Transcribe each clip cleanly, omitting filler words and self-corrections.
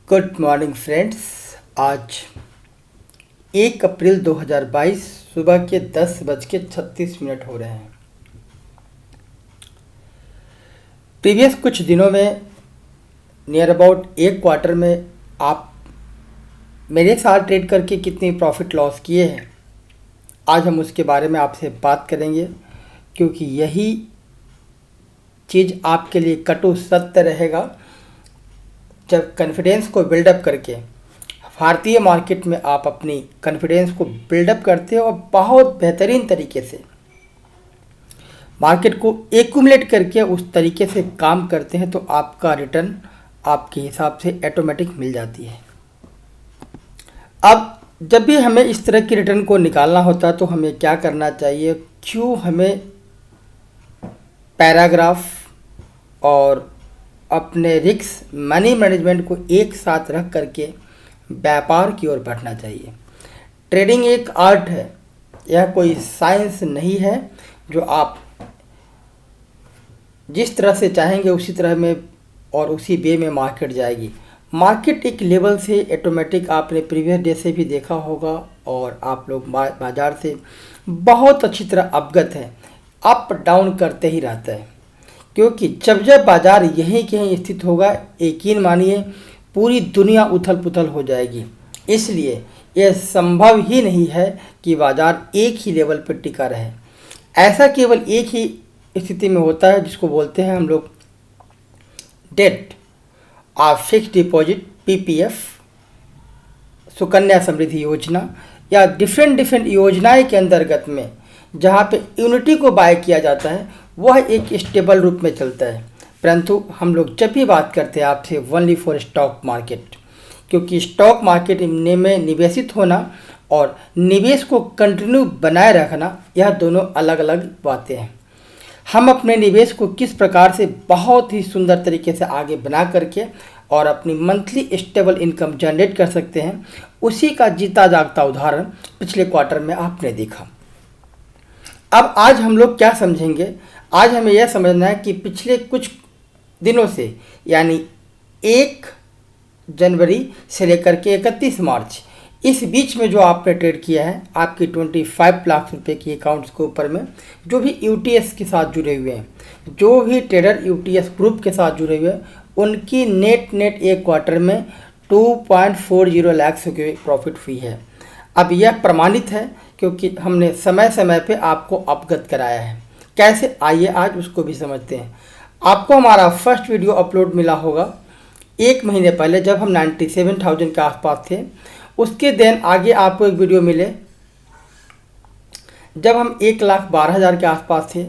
Good morning friends. आज 1 अप्रैल 2022 सुबह के 10:36 हो रहे हैं। प्रीवियस कुछ दिनों में नियर अबाउट एक क्वार्टर में आप मेरे साथ ट्रेड करके कितनी प्रॉफिट लॉस किए हैं, आज हम उसके बारे में आपसे बात करेंगे, क्योंकि यही चीज़ आपके लिए कटु सत्य रहेगा। जब कॉन्फिडेंस को बिल्डअप करके भारतीय मार्केट में आप अपनी कॉन्फिडेंस को बिल्डअप करते हो और बहुत बेहतरीन तरीके से मार्केट को एक्यूमुलेट करके उस तरीके से काम करते हैं, तो आपका रिटर्न आपके हिसाब से ऑटोमेटिक मिल जाती है। अब जब भी हमें इस तरह की रिटर्न को निकालना होता है तो हमें क्या करना चाहिए, क्यों हमें पैराग्राफ और अपने रिस्क मनी मैनेजमेंट को एक साथ रख करके व्यापार की ओर बढ़ना चाहिए। ट्रेडिंग एक आर्ट है, यह कोई साइंस नहीं है जो आप जिस तरह से चाहेंगे उसी तरह में और उसी वे में मार्केट जाएगी। मार्केट एक लेवल से ऑटोमेटिक आपने प्रीवियस डे से भी देखा होगा और आप लोग बाज़ार से बहुत अच्छी तरह अवगत हैं, अप डाउन करते ही रहता है। क्योंकि जब बाज़ार यहीं कहीं स्थित होगा, यकीन मानिए पूरी दुनिया उथल पुथल हो जाएगी। इसलिए यह संभव ही नहीं है कि बाज़ार एक ही लेवल पर टिका रहे। ऐसा केवल एक ही स्थिति में होता है जिसको बोलते हैं हम लोग डेट और fix deposit, PPF, Sukanya Samriddhi योजना या डिफरेंट योजनाएं के अंतर्गत में जहाँ पे यूनिटी को बाय किया जाता है, वह एक स्टेबल रूप में चलता है। परंतु हम लोग जब भी बात करते हैं आपसे ओनली फॉर स्टॉक मार्केट, क्योंकि स्टॉक मार्केट में निवेशित होना और निवेश को कंटिन्यू बनाए रखना, यह दोनों अलग अलग बातें हैं। हम अपने निवेश को किस प्रकार से बहुत ही सुंदर तरीके से आगे बना करके और अपनी मंथली स्टेबल इनकम जनरेट कर सकते हैं, उसी का जीता जागता उदाहरण पिछले क्वार्टर में आपने देखा। अब आज हम लोग क्या समझेंगे, आज हमें यह समझना है कि पिछले कुछ दिनों से यानी 1 जनवरी से लेकर के 31 मार्च, इस बीच में जो आपने ट्रेड किया है, आपकी 25 लाख रुपए की अकाउंट्स के ऊपर में जो भी यूटीएस के साथ जुड़े हुए हैं, जो भी ट्रेडर यूटीएस ग्रुप के साथ जुड़े हुए हैं, उनकी नेट एक क्वार्टर में 2.40 लाख की प्रॉफिट हुई है। अब यह प्रमाणित है क्योंकि हमने समय समय पे आपको अवगत कराया है। कैसे, आइए आज उसको भी समझते हैं। आपको हमारा फर्स्ट वीडियो अपलोड मिला होगा 1 महीने पहले, जब हम 97,000 के आसपास थे। उसके दिन आगे आपको एक वीडियो मिले जब हम 1,12,000 के आसपास थे।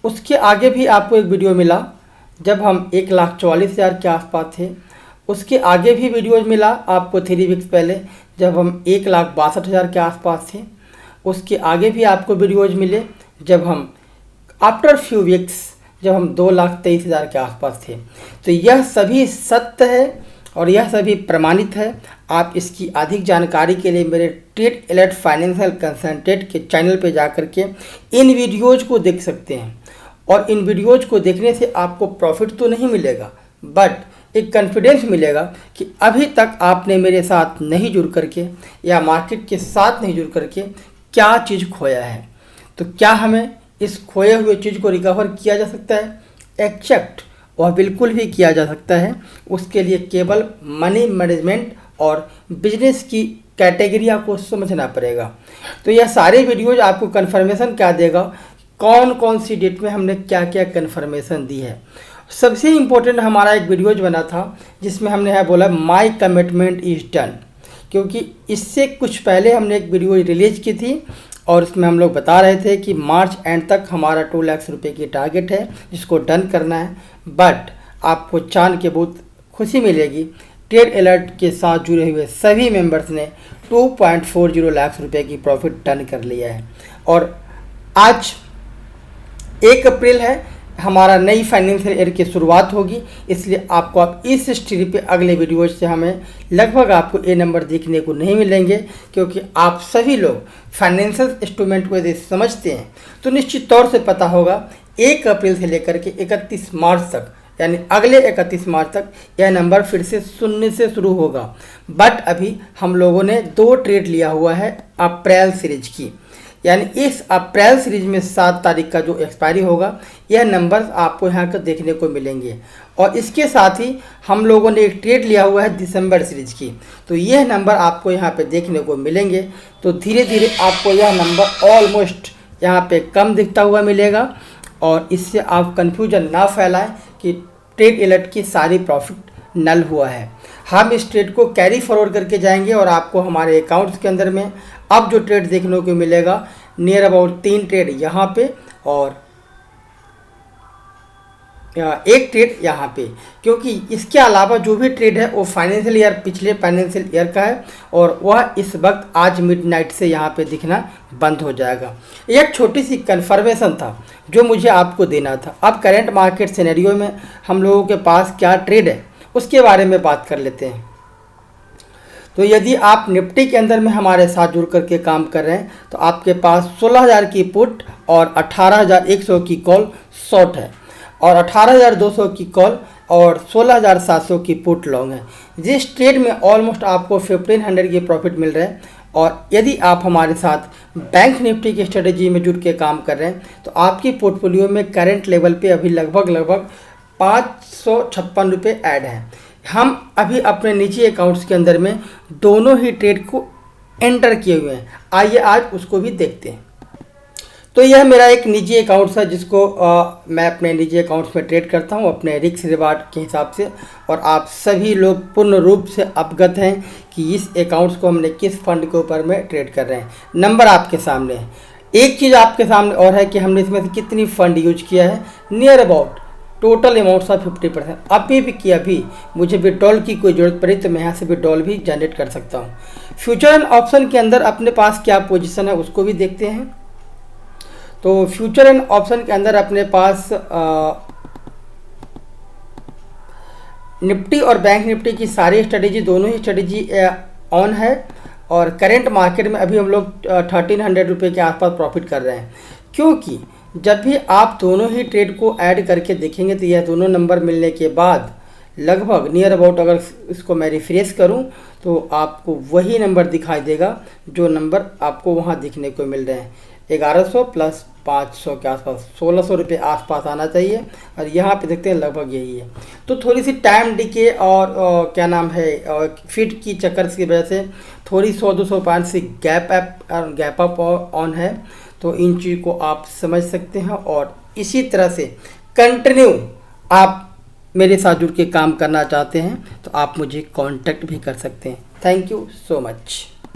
उसके आगे भी आपको एक वीडियो मिला जब हम 1,44,000 के आसपास थे। उसके आगे भी वीडियोज मिला आपको 3 वीक्स पहले जब हम 1,62,000 के आसपास थे। उसके आगे भी आपको वीडियोज मिले जब हम आफ्टर फ्यू वीक्स जब हम 2,23,000 के आसपास थे। तो यह सभी सत्य है और यह सभी प्रमाणित है। आप इसकी अधिक जानकारी के लिए मेरे ट्रेड अलर्ट फाइनेंशियल कंसल्टेंट के चैनल पे जाकर के इन वीडियोज़ को देख सकते हैं। और इन वीडियोज़ को देखने से आपको प्रॉफिट तो नहीं मिलेगा, बट एक कॉन्फिडेंस मिलेगा कि अभी तक आपने मेरे साथ नहीं जुड़ करके या मार्केट के साथ नहीं जुड़ करके क्या चीज़ खोया है। तो क्या हमें इस खोए हुए चीज़ को रिकवर किया जा सकता है? एक्सेप्ट वह बिल्कुल भी किया जा सकता है। उसके लिए केवल मनी मैनेजमेंट और बिजनेस की कैटेगरिया को समझना पड़ेगा। तो यह सारे वीडियोज आपको कन्फर्मेशन क्या देगा, कौन कौन सी डेट में हमने क्या क्या कन्फर्मेशन दी है। सबसे इम्पोर्टेंट हमारा एक वीडियोज बना था जिसमें हमने है बोला माई कमिटमेंट इज डन, क्योंकि इससे कुछ पहले हमने एक वीडियो रिलीज की थी और इसमें हम लोग बता रहे थे कि मार्च एंड तक हमारा 2 लाख रुपए की टारगेट है जिसको डन करना है। बट आपको जान के बहुत खुशी मिलेगी, ट्रेड अलर्ट के साथ जुड़े हुए सभी मेंबर्स ने 2.40 लाख रुपए की प्रॉफिट डन कर लिया है। और आज 1 अप्रैल है, हमारा नई फाइनेंशियल ईयर की शुरुआत होगी, इसलिए आपको आप इस हिस्ट्री पे अगले वीडियोज से हमें लगभग आपको ए नंबर देखने को नहीं मिलेंगे, क्योंकि आप सभी लोग फाइनेंशियल इंस्ट्रूमेंट को यदि समझते हैं तो निश्चित तौर से पता होगा 1 अप्रैल से लेकर के 31 मार्च तक यानी अगले 31 मार्च तक यह नंबर फिर से शून्य से शुरू होगा। बट अभी हम लोगों ने 2 ट्रेड लिया हुआ है अप्रैल सीरीज की, यानी इस अप्रैल सीरीज में 7 तारीख का जो एक्सपायरी होगा यह नंबर आपको यहाँ पर देखने को मिलेंगे। और इसके साथ ही हम लोगों ने एक ट्रेड लिया हुआ है दिसंबर सीरीज की, तो यह नंबर आपको यहाँ पे देखने को मिलेंगे। तो धीरे धीरे आपको यह नंबर ऑलमोस्ट यहाँ पे कम दिखता हुआ मिलेगा। और इससे आप कन्फ्यूजन ना फैलाएं कि ट्रेड अलर्ट की सारी प्रॉफिट नल हुआ है। हम इस ट्रेड को कैरी फॉरवर्ड करके जाएंगे और आपको हमारे अकाउंट्स के अंदर में अब जो ट्रेड देखने को मिलेगा नियर अबाउट 3 ट्रेड यहाँ पे और 1 ट्रेड यहाँ पे, क्योंकि इसके अलावा जो भी ट्रेड है वो फाइनेंशियल ईयर पिछले फाइनेंशियल ईयर का है और वह इस वक्त आज मिडनाइट से यहाँ पे दिखना बंद हो जाएगा। एक छोटी सी कन्फर्मेशन था जो मुझे आपको देना था। अब करंट मार्केट सिनेरियो में हम लोगों के पास क्या ट्रेड है उसके बारे में बात कर लेते हैं। तो यदि आप निफ्टी के अंदर में हमारे साथ जुड़ करके काम कर रहे हैं तो आपके पास 16,000 की पुट और 18,100 की कॉल शॉर्ट है और 18,200 की कॉल और 16,700 की पुट लॉन्ग है। जिस ट्रेड में ऑलमोस्ट आपको 1500 की प्रॉफिट मिल रहे हैं। और यदि आप हमारे साथ बैंक निफ्टी की स्ट्रेटजी में जुड़ के काम कर रहे हैं तो आपकी पोर्टफोलियो में करंट लेवल पे अभी लगभग 556 रुपये ऐड है। हम अभी अपने निजी अकाउंट्स के अंदर में दोनों ही ट्रेड को एंटर किए हुए हैं। आइए आज उसको भी देखते हैं। तो यह मेरा एक निजी अकाउंट्स है जिसको मैं अपने निजी अकाउंट्स में ट्रेड करता हूं अपने रिस्क रिवार्ड के हिसाब से। और आप सभी लोग पूर्ण रूप से अवगत हैं कि इस अकाउंट्स को हमने किस फंड के ऊपर में ट्रेड कर रहे हैं। नंबर आपके सामने है। एक चीज़ आपके सामने और है कि हमने इसमें से कितनी फ़ंड यूज किया है, near about total amount of 50%। अभी भी कि अभी मुझे विड्रॉल की कोई ज़रूरत पड़ी तो मैं यहाँ से विड्रॉल भी जनरेट कर सकता हूँ। फ्यूचर एंड ऑप्शन के अंदर अपने पास क्या पोजीशन है उसको भी देखते हैं। तो फ्यूचर एंड ऑप्शन के अंदर अपने पास निफ्टी और बैंक निफ्टी की सारी स्ट्रेटेजी, दोनों ही स्ट्रेटेजी ऑन है। और करंट मार्केट में अभी हम लोग 1300 रुपये के आसपास प्रॉफिट कर रहे हैं, क्योंकि जब भी आप दोनों ही ट्रेड को ऐड करके देखेंगे तो यह दोनों नंबर मिलने के बाद लगभग नियर अबाउट अगर इसको मैं रिफ्रेश करूं तो आपको वही नंबर दिखाई देगा जो नंबर आपको वहां दिखने को मिल रहे हैं। 1100 प्लस 500 के आसपास 1600 रुपये आसपास आना चाहिए और यहाँ पे देखते हैं लगभग यही है। तो थोड़ी सी टाइम डिके और क्या नाम है फिट की चक्कर की वजह से थोड़ी 100-200 पॉइंट से गैप अप ऑन है। तो इन चीज़ को आप समझ सकते हैं और इसी तरह से कंटिन्यू आप मेरे साथ जुड़ के काम करना चाहते हैं तो आप मुझे कांटेक्ट भी कर सकते हैं। Thank you so much.